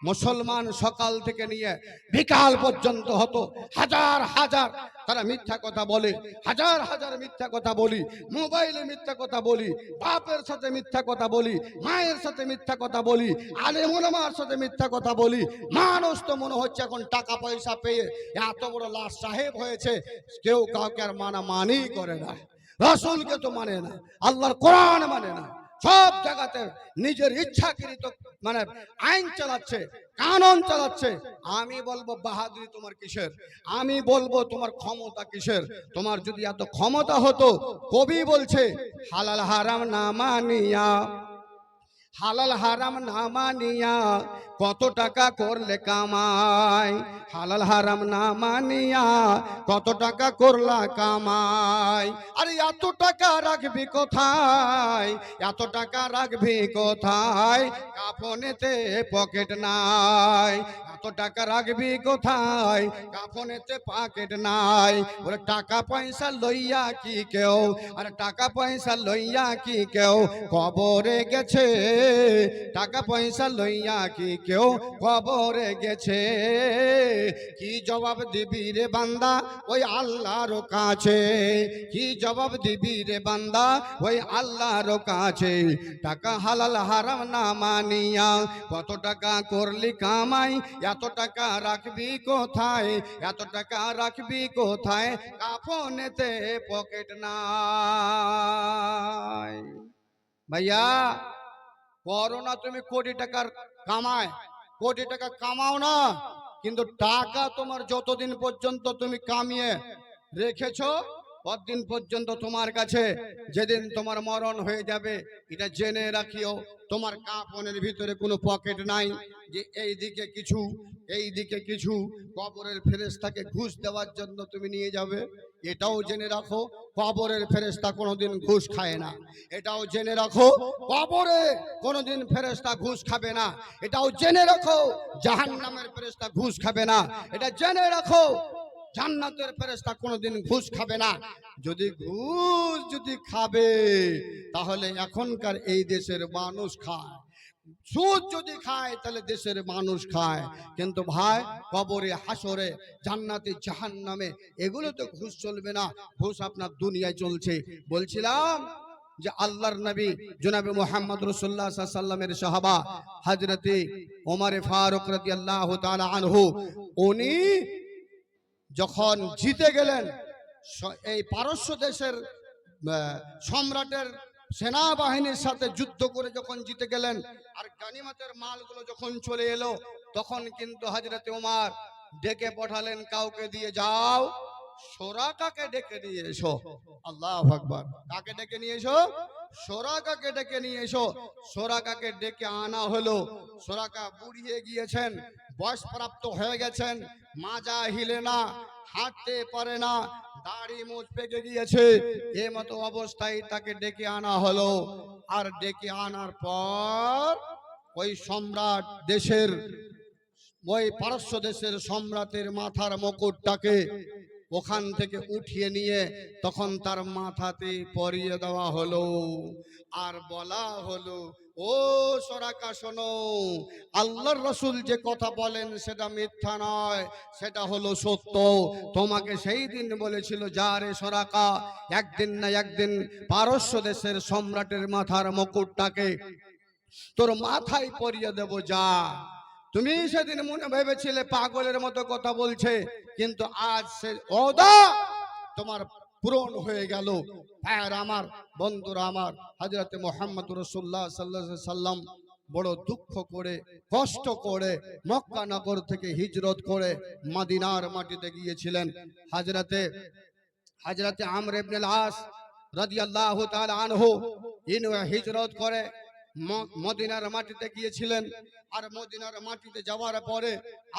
মুসলমান সকাল থেকে নিয়ে বিকাল পর্যন্ত হতো হাজার হাজার তারা মিথ্যা কথা বলে, হাজার হাজার মিথ্যা কথা বলি, মোবাইলে মিথ্যা কথা বলি, বাপের সাথে মিথ্যা কথা বলি, মায়ের সাথে মিথ্যা কথা বলি, আলেম ওলামার সাথে মিথ্যা কথা বলি। মানুষ তো মনে হচ্ছে এখন টাকা পয়সা পেয়ে এত বড় লাশ সাহেব হয়েছে, কেউ কাউকে আর মানামানি করে না, রাসূলকে তো মানে না, আল্লাহর কোরআন মানে না, সব জায়গাতে নিজের ইচ্ছাকৃত মানে আইন চালাচ্ছে, কানুন চালাচ্ছে। আমি বলবো বাহাদুরি তোমার কিসের? আমি বলবো তোমার ক্ষমতা কিসের? তোমার যদি এত ক্ষমতা হতো, কবি বলছে হালাল হারাম না মানিয়া, হালাল হারাম না মানিয়া কত টাকা করলে কামাই, হালাল হারাম না মানিয়া কত টাকা করলা কামাই। আরে এত টাকা রাখবি কোথায়, এত টাকা রাখবি কোথায়, কাফনেতে পকেট নাই, এত টাকা রাখবি কোথায়, কাফনেতে পকেট নাই। ওরে টাকা পয়সা লইয়া কি কেউ, আরে টাকা পয়সা লইয়া কি কেউ কবরে গেছে, টাকা পয়সা লইয়া কি কেউ কবরে গেছে। কি জবাব দিবি রে বান্দা ওই আল্লাহর কাছে, কি জবাব দিবি রে বান্দা ওই আল্লাহর কাছে। টাকা হালাল হারাম না মানিয়া কত টাকা করলি কামাই, এত টাকা রাখবি কোথায়, এত টাকা রাখবি কোথায়, কাফনেতে পকেট নাই। ভাইয়া করো না তুমি কোটি টাকার কামায়, কোটি টাকা কামাও না, কিন্তু টাকা তোমার যতদিন পর্যন্ত তুমি কামিয়ে রেখেছো ততদিন পর্যন্ত তোমার কাছে, যেদিন তোমার মরণ হয়ে যাবে এটা জেনে রাখিও তোমার কাফনের ভিতরে কোনো পকেট নাই যে এই দিকে কিছু এই দিকে কিছু কবরের ফেরেশতাকে ঘুষ দেওয়ার জন্য তুমি নিয়ে যাবে। এটাও জেনে রাখো কবরের ফেরেশতা কোনোদিন ঘুষ খায় না। এটাও জেনে রাখো কবরে কোনোদিন ফেরেশতা ঘুষ খাবে না। এটাও জেনে রাখো জাহান্নামের ফেরেশতা ঘুষ খাবে না। এটা জেনে রাখো জান্নাতের ফেরেশতা কোনোদিন ঘুষ খাবে না। যদি ঘুষ খাবে তাহলে এখনকার এই দেশের মানুষ খায়, সুদ যদি খায় তাহলে দেশের মানুষ খায়। কিন্তু ভাই কবরে হাসরে জান্নাতে জাহান্নামে এগুলো তো ঘুষ চলবে না, ঘুষ আপনার দুনিয়ায় চলছে। বলছিলাম যে আল্লাহর নবী জনাবে মুহাম্মদ রাসূলুল্লাহ সাল্লাল্লাহু আলাইহি ওয়াসাল্লামের সাহাবা হযরতে ওমর ফারুক রাদিয়াল্লাহু তাআলা আনহু উনি যখন জিতে গেলেন, এই পারস্য দেশের সম্রাটের সেনাবাহিনীর সাথে যুদ্ধ করে যখন জিতে গেলেন আর গানিমতের মালগুলো যখন চলে এলো, তখন কিন্তু হযরতে ওমর ডেকে পাঠালেন কাউকে দিয়ে, যাও সোরাকাকে ডেকে নিয়ে এসো। আল্লাহু আকবার। কাকে ডেকে নিয়ে এসো? সোরাকাকে ডেকে নিয়ে এসো। সোরাকাকে ডেকে আনা হলো। সোরাকা বুড়িয়ে গিয়েছেন, বয়সপ্রাপ্ত হয়ে গেছেন, মাজা হিলে না, হাঁটতে পারে না, দাড়ি মুছ পেকে গিয়েছে। এই মতো অবস্থায় তাকে ডেকে আনা হলো। আর ডেকে আনার পর ওই সম্রাট দেশের, ওই পারস্য দেশের সম্রাটের মাথার মুকুটটাকে ওখান থেকে উঠিয়ে নিয়ে তখন তার মাথাতে পরিয়ে দেওয়া হলো আর বলা হলো, ও সরাকা শোনো, আল্লাহর রসুল যে কথা বলেন সেটা মিথ্যা নয়, সেটা হলো সত্য। তোমাকে সেই দিন বলেছিল, যা রে সরাকা, একদিন না একদিন পারস্য দেশের সম্রাটের মাথার মুকুটটাকে তোর মাথায় পরিয়ে দেব, যা। তুমি সেদিন মনে ভেবেছিলে পাগলের মতো কথা বলছে, কিন্তু আজ সে ওদা তোমার পূরণ হয়ে গেল। আর আমার বন্ধুরা, আমার হযরত মুহাম্মদ রাসূলুল্লাহ সাল্লাল্লাহু আলাইহি সাল্লাম বড় দুঃখ করে কষ্ট করে মক্কা নগর থেকে হিজরত করে মদিনার মাটিতে গিয়েছিলেন। হযরতে আমর ইবনে আস রাদিয়াল্লাহু তাআলা আনহু ইনি হিজরত করে মদিনার মাটিতে গিয়েছিলেন। আর মদিনার মাটিতে যাওয়ার পরে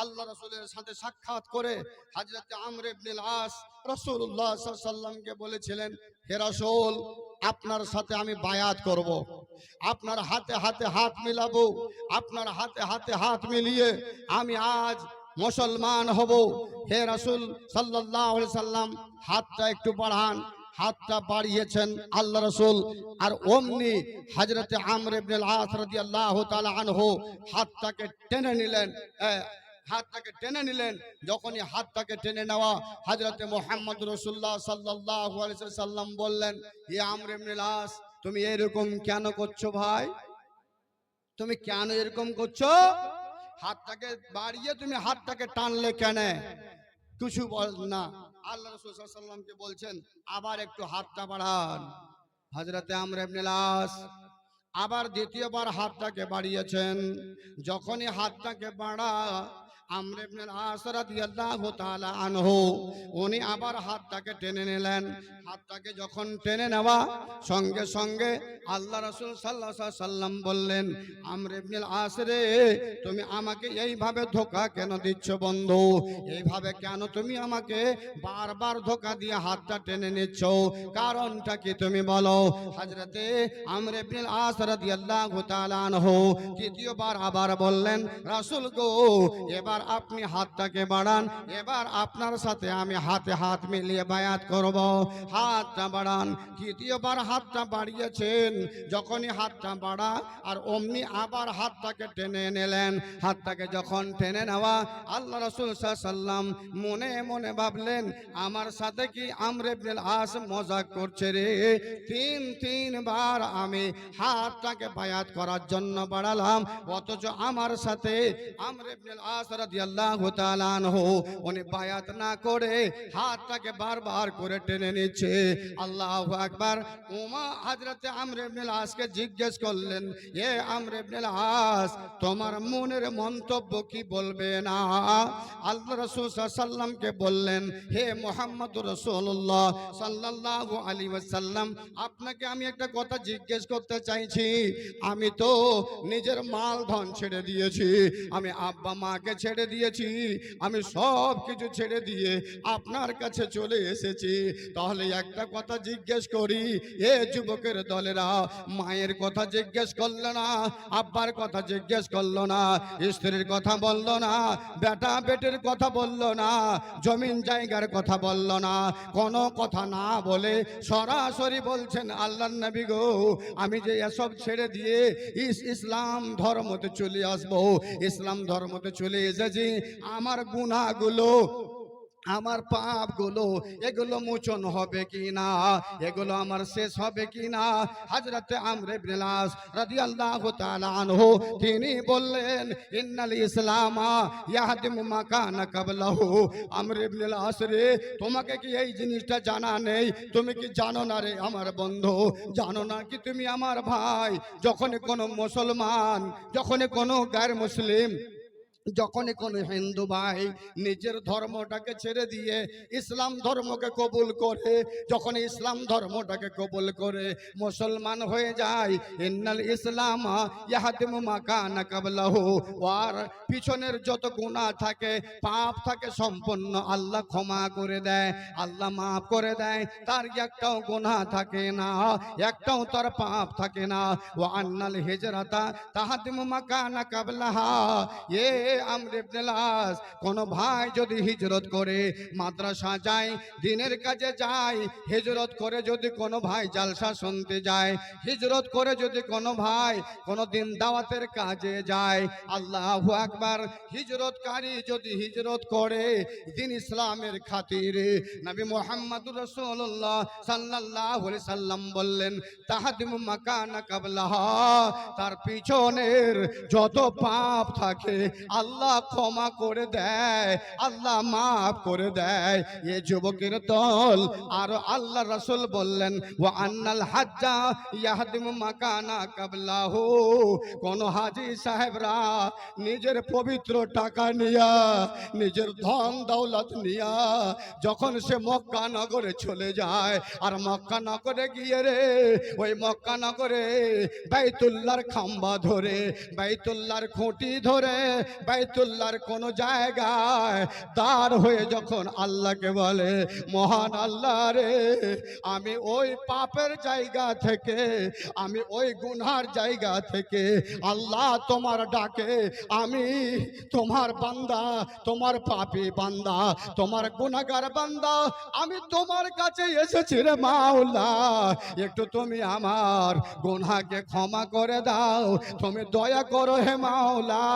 আল্লাহ রাসূলের সাথে সাক্ষাৎ করে হযরত আমর ইবনে আস রাসূলুল্লাহ সাল্লাল্লাহু আলাইহি সাল্লামকে বলেছিলেন, হে রাসূল, আপনার সাথে আমি বায়াত করব, আপনার হাতে হাতে হাত মিলাবো, আপনার হাতে হাতে হাত মিলিয়ে আমি আজ মুসলমান হব। হে রাসূল সাল্লাল্লাহু আলাইহি সাল্লাম, হাতটা একটু বাড়ান। হাতটা বাড়িয়েছেন আল্লাহ রাসূল, আর অমনি হযরতে আমর ইবনে আস রাদিয়াল্লাহু তাআলা আনহু হাতটাকে টেনে নিলেন। হাতটাকে টেনে নিলেন। যখনই হাতটাকে টেনে নেওয়া, হযরতে মুহাম্মদ রাসূলুল্লাহ সাল্লাল্লাহু আলাইহি সাল্লাম বললেন, হে আমর ইবনে আস, তুমি এরকম কেন করছো ভাই? তুমি কেন এরকম করছো? হাতটাকে বাড়িয়ে তুমি হাতটাকে টানলে কেন? কিছু বল না। আল্লাহ রাসূল সাল্লাল্লাহু আলাইহি সাল্লামকে বলছেন, আবার একটু হাতটা বাড়ান। হযরতে আমর ইবনে আস আবার দ্বিতীয়বার হাতটাকে বাড়িয়েছেন। যখনই হাতটাকে বাড়া, আমর ইবনে আস রাদিয়াল্লাহু তাআলা আনহু উনি আবার হাতটাকে টেনে নিলেন। হাতটাকে যখন টেনে নেওয়া সঙ্গে সঙ্গে আল্লাহ রাসূল সাল্লাল্লাহু আলাইহি সাল্লাম বললেন, আমর ইবনে আস রে, তুমি আমাকে এইভাবে ধোঁকা কেন দিচ্ছ বন্ধু? এইভাবে কেন তুমি আমাকে বারবার ধোঁকা দিয়ে হাতটা টেনে নিচ্ছ? কারণটা কি তুমি বলো? হযরতে আমর ইবনে আস রাদিয়াল্লাহু তাআলা আনহু তৃতীয়বার আবার বললেন, রাসূল গো, এবার আপনি হাতটাকে বাড়ান, এবার আপনার সাথে আমি হাতে হাত মিলিয়ে বায়াত করব। হাতটা বাড়ান। তৃতীয়বার হাতটা বাড়িয়েছেন। যখনই হাতটা বাড়া, আর অমনি আবার হাতটাকে টেনে নিলেন। হাতটাকে যখন টেনে নেওয়া, আল্লাহ রাসূল সাল্লাল্লাহু আলাইহি সাল্লাম মনে মনে ভাবলেন, আমার সাথে কি আমর ইবনে আস মজাক করছে রে? তিনবার আমি হাতটাকে বায়াত করার জন্য বাড়ালাম, অথচ আমার সাথে আমর ইবনে আস রাদিয়াল্লাহু তাআলা আনহু উনি বায়াত না করে হাতটাকে বারবার করে টেনে নিচ্ছে। আল্লাহু আকবার। হযরতে আমর ইবনে আসকে জিজ্ঞেস করলেন, এ আমর ইবনে আস, তোমার মনের মন্তব্য কি বলবে না? আল্লাহ রাসূল সাল্লাল্লাহু আলাইহি সাল্লামকে বললেন, হে মুহাম্মদুর রাসূলুল্লাহ সাল্লাল্লাহু আলাইহি ওয়াসাল্লাম, আপনাকে আমি একটা কথা জিজ্ঞেস করতে চাইছি। আমি তো নিজের মাল ধন ছেড়ে দিয়েছি, আমি আব্বা মাকে ছেড়ে দিয়েছি, আমি সব কিছু ছেড়ে দিয়ে আপনার কাছে চলে এসেছি। তাহলে একটা কথা জিজ্ঞেস করি, এ যুবকের দলেরা, মায়ের কথা জিজ্ঞেস করলো না, আব্বার কথা জিজ্ঞেস করলো না, স্ত্রীর কথা বললো না, বেটা বেটির কথা বললো না, জমিন জায়গার কথা বললো না, কোনো কথা না বলে সরাসরি বলছেন, আল্লাহর নবী গো, আমি যে এসব ছেড়ে দিয়ে ইসলাম ধর্মতে চলে আসবো, ইসলাম ধর্মতে চলে এসেছি, আমার গুনাহগুলো, আমার পাপগুলো, এগুলো মোচন হবে কি না, এগুলো আমার শেষ হবে কি না? হযরতে আমর ইবনে আস রাদিয়াল্লাহু তাআলা আনহু তিনি বললেন, ইন্নাল ইসলামা ইয়াহদিমু মা কানা ক্বাবলাহু। আমর ইবনে আস রে, তোমাকে কি এই জিনিসটা জানা নেই? তুমি কি জানো না রে আমার বন্ধু? জানো না কি তুমি আমার ভাই? যখন কোনো মুসলমান, যখন কোনো গায়র মুসলিম, যখন কোনো হিন্দু ভাই নিজের ধর্মটাকে ছেড়ে দিয়ে ইসলাম ধর্মকে কবুল করে, যখন ইসলাম ধর্মটাকে কবুল করে মুসলমান হয়ে যায়, ইন্নাল ইসলাম ইয়াহদিমু মা কানা ক্বাবলাহু, আর পিছনের যত গুনাহ থাকে, পাপ থাকে, সম্পূর্ণ আল্লাহ ক্ষমা করে দেয়, আল্লাহ মাফ করে দেয়, তার একটাও গুনাহ থাকে না, একটাও তার পাপ থাকে না। ওয়া আন্নাল হিজরাতা তাহদিমু মা কানা ক্বাবলাহা, আমর ইবনে আস, কোন ভাই যদি হিজরত করে মাদ্রাসা যায়, দিনের কাজে যায়, হিজরত করে যদি কোনো ভাই জালসা শুনতে যায়, হিজরত করে যদি কোনো ভাই কোনো দিন দাওয়াতের কাজে যায়, আল্লাহু আকবার, হিজরতকারী যদি হিজরত করে দিন ইসলামের খাতিরে, নবী মুহাম্মদুর রাসূলুল্লাহ সাল্লাল্লাহু আলাইহি সাল্লাম বললেন তাহাদিমু মাকানা কাবলাহা, তার পিছনের যত পাপ থাকে আল্লাহ ক্ষমা করে দেয়, আল্লাহ মাফ করে দেয়। এ যুবকের দল আর আল্লাহ রাসূল বললেন ওয়া আন্নাল হাজ্জা ইয়াহদিমু মাকানা কাবলাহু, কোন হাজী সাহেবরা নিজের পবিত্র টাকা নিয়া, নিজের ধন দৌলত নিয়া যখন সে মক্কা নগরে চলে যায়, আর মক্কা নগরে গিয়ে রে ওই মক্কা নগরে বাইতুল্লাহর খাম্বা ধরে, বাইতুল্লাহর খুঁটি ধরে, বাইতুল্লাহর কোন জায়গায় দাঁড় হয়ে যখন আল্লাহকে বলে মহান আল্লাহ রে, আমি ওই পাপের জায়গা থেকে, আমি ওই গুনার জায়গা থেকে আল্লাহ তোমার ডাকে, আমি তোমার বান্দা, তোমার পাপী বান্দা, তোমার গুনাহগার বান্দা, আমি তোমার কাছে এসেছি রে মাওলা, একটু তুমি আমার গুনাহকে ক্ষমা করে দাও, তুমি দয়া করো হে মাওলা,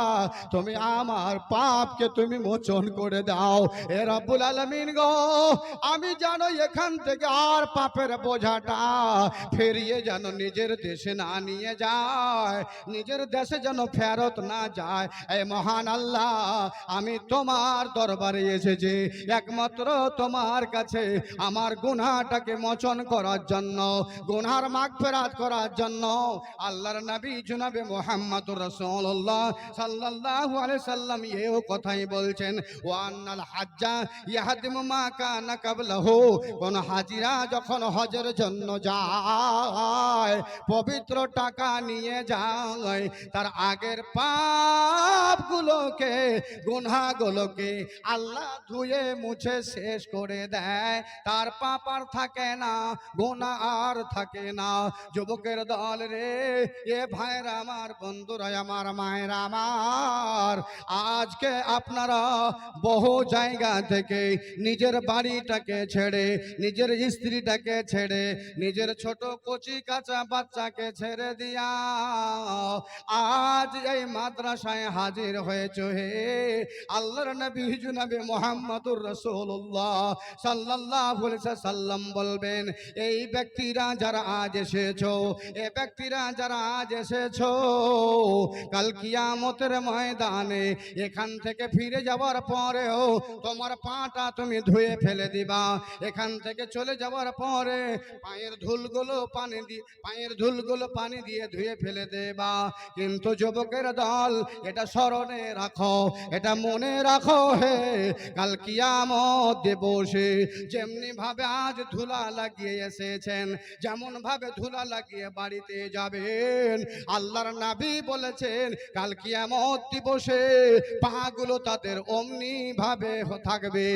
তুমি আমার পাপকে তুমি মোচন করে দাও। এ রব্বুল আলামিন গো, আমি জানো এখান থেকে আর পাপের বোঝাটা ফেরিয়ে যেন নিজের দেশে না নিয়ে যায়, নিজের দেশে যেন ফেরত না যায়। এই মহান আল্লাহ, আমি তোমার দরবারে এসেছি একমাত্র তোমার কাছে আমার গুনাহটাকে মোচন করার জন্য, গুনার মাগফিরাত করার জন্য। আল্লাহর নবী জনাবে মুহাম্মদুর রাসূলুল্লাহ সাল্লাল্লাহু আলাইহি সাল্লাম এও কথাই বলছেন ওয়া আন্নাল হাজ্জা ইয়াহদিমু মা কানা কাবলাহু, কোন হাজিরা যখন হজের জন্য যায়, পবিত্র টাকা নিয়ে যায়, তার আগের পাপগুলোকে, গুনাহগুলোকে আল্লাহ ধুয়ে মুছে শেষ করে দেয়, তার পাপ আর থাকে না, গুনাহ আর থাকে না। যুবকের দল রে, এ ভাইরা আমার, বন্ধুরা আমার, মায়েরা আমার, আজকে আপনারা বহু জায়গা থেকে নিজের বাড়িটাকে ছেড়ে, নিজের স্ত্রীটাকে ছেড়ে, নিজের ছোট কচি কাঁচা বাচ্চাকে ছেড়ে দিয়া আজ এই মাদ্রাসায় হাজির হয়েছে। হে আল্লাহর নবী জনাবে মুহাম্মদুর রাসূলুল্লাহ সাল্লাল্লাহু আলাইহি সাল্লাম বলবেন, এই ব্যক্তিরা যারা আজ এসেছো, এই ব্যক্তিরা যারা আজ এসেছো, কাল কিয়ামতের ময়দানে এখান থেকে ফিরে যাওয়ার পরেও তোমার পাটা তুমি ধুয়ে ফেলে দিবা, এখান থেকে চলে যাওয়ার পরে পায়ের ধুলগুলো পানি দিয়ে ধুয়ে ফেলে দেবা। কিন্তু যুবকের দল, এটা স্মরণে রাখো, এটা মনে রাখো, হে কাল কিয়ামত দিবসে যেমনি ভাবে আজ ধুলা লাগিয়ে এসেছেন, যেমন ভাবে ধুলা লাগিয়ে বাড়িতে যাবেন, আল্লাহর নবী বলেছেন কাল কিয়ামত দিবসে পাগুলো তাদের অমনি ভাবে থাকবে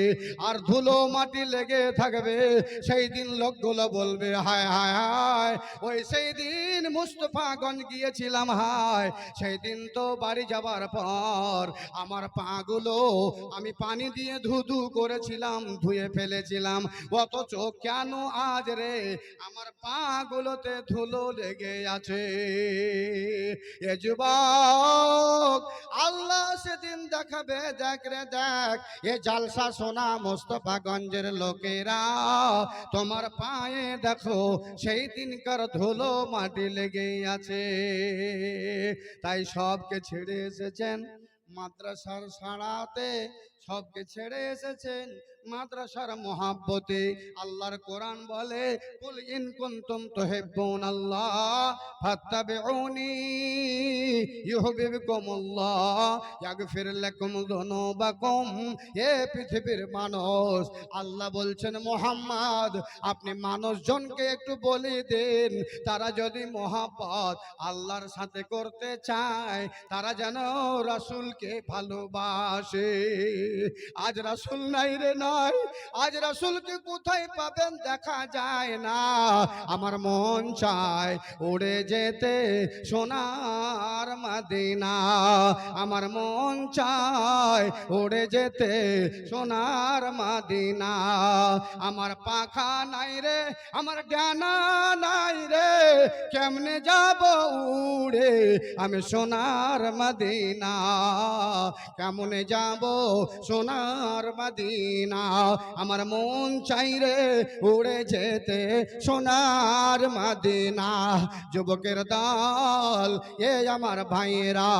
আর ধুলো মাটি লেগে থাকবে। সেই দিন লোকগুলো বলবে হায় হায় হায়, ওই সেই দিন মুস্তফাগঞ্জ গিয়েছিলাম, হায় সেই দিন তো বাড়ি যাবার পর আমার পাগুলো আমি পানি দিয়ে ধুধু করেছিলাম, ধুয়ে ফেলেছিলাম, অথচ কেন আজ রে আমার পাগুলোতে ধুলো লেগে আছে। এ যুবক, আল্লাহ সেদিন দেখাবে, দেখ রে দেখ, এ জালসা সোনা মোস্তফাগঞ্জের লোকেরা, তোমার পায়ে দেখো সেই দিনকার ধুলো মাটি লেগে আছে। তাই সবকে ছেড়ে এসেছেন মাদ্রাসার সাড়াতে, সবকে ছেড়ে এসেছেন মাদ্রাসার মহাব্বতে। আল্লাহর কোরআন বলে কুল ইন কুনতুম তুহিব্বুনাল্লাহ ফাত্তাবিউনি ইউহিব্বুকুমুল্লাহ ইয়াগফির লাকুম যুনুবাকুম। এ পৃথিবীর মানুষ, আল্লাহ বলছেন মুহাম্মদ আপনি মানুষজনকে একটু বলে দেন, তারা যদি মহাব্বত আল্লাহর সাথে করতে চায়, তারা যেন রাসূলকে ভালোবাসে। আজ রাসূল নাই রে নাই, আজ রাসূলকে কোথায় পাবেন দেখা যায় না। আমার মন চায় উড়ে যেতে সোনার মদিনা, আমার মন চায় উড়ে যেতে সোনার মদিনা। আমার পাখা নাই রে, আমার ডানা নাই রে, কেমনে যাব উড়ে আমি সোনার মদিনা, কেমনে যাব সোনার মদিনা। আমার মন চাই রে উড়ে যেতে সোনার মদিনা। যুবকের দল, এ আমার ভাইয়েরা,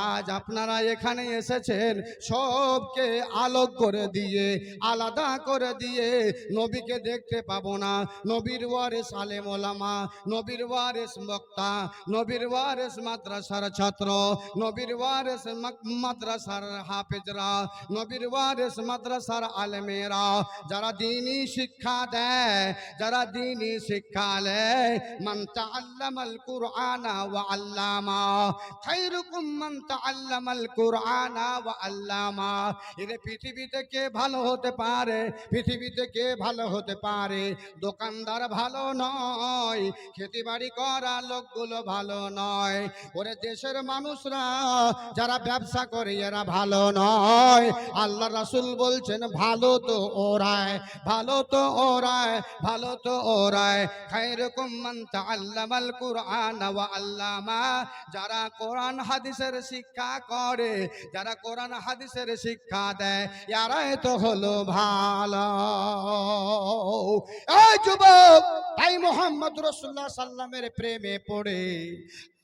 আজ আপনারা এখানে এসেছেন সবকে আলোক করে দিয়ে, আলাদা করে দিয়ে, নবীকে দেখতে পাবো না। নবীর ওয়ারিস আলেম ওলামা, নবীর ওয়ারিস বক্তা, নবীর ওয়ারিস মাদ্রাসার ছাত্র, নবীর ওয়ারিস মাদ্রাসার হাফেজরা, নবীর ওয়ারিস মাদ্রাসার আলেমেরা, যারা দ্বীনি শিক্ষা দেয়, যারা দ্বীনি শিক্ষা নেয়। মান তাআল্লামাল কুরআনা ওয়া আল্লামা খায়রুকুম মান তাআল্লামাল কুরআনা ওয়া আল্লামা। এর পৃথিবীতে কে ভালো হতে পারে? পৃথিবীতে কে ভালো হতে পারে? দোকানদার ভালো নয়, খেতিবাড়ি করা লোকগুলো ভালো নয়, ওরে দেশের মানুষরা যারা ব্যবসা করে এরা ভালো নয়। আল্লাহ রাসূল বলছেন ভালো তো ওরাই, ভালো তো ওরাই, ভালো তো ওরাই। খায়রুকুম মান তাআল্লামাল কুরআনা ওয়া আল্লামা। যারা কোরআন হাদিসের শিক্ষা করে, যারা কোরআন হাদিসের শিক্ষা দেয়, এরাই তো হলো ভালো। এই যুবক, তাই মুহাম্মদ রাসূলুল্লাহ সাল্লামের প্রেমে পড়ে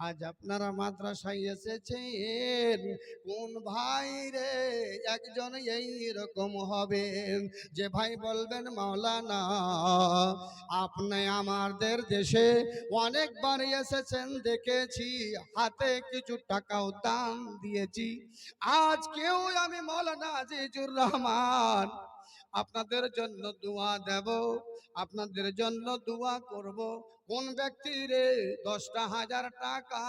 আজ আপনারা মাদ্রাসায় এসেছেন। কোন ভাই রে একজন এই রকম হবেন যে ভাই বলবেন মাওলানা আপনি আমাদের দেশে অনেকবার এসেছেন, দেখেছি, হাতে কিছু টাকাও দান দিয়েছি। আজকেও আমি মাওলানা আজিজুর রহমান আপনাদের জন্য দোয়া দেব, আপনাদের জন্য দোয়া করব। কোন ব্যক্তি রে 10,000 টাকা,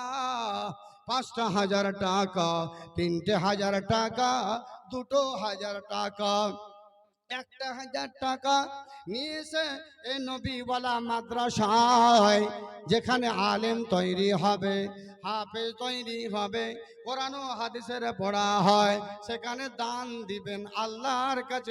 5,000 টাকা, 3,000 টাকা, 2,000 টাকা, 1,000 টাকা নিয়ে এসে এই নবীওয়ালা মাদ্রাসায়, যেখানে আলেম তৈরি হবে, হাফেজ তৈরি হবে, কোরআন ও হাদিসের পড়া হয়, সেখানে দান দিবেন। আল্লাহর কাছে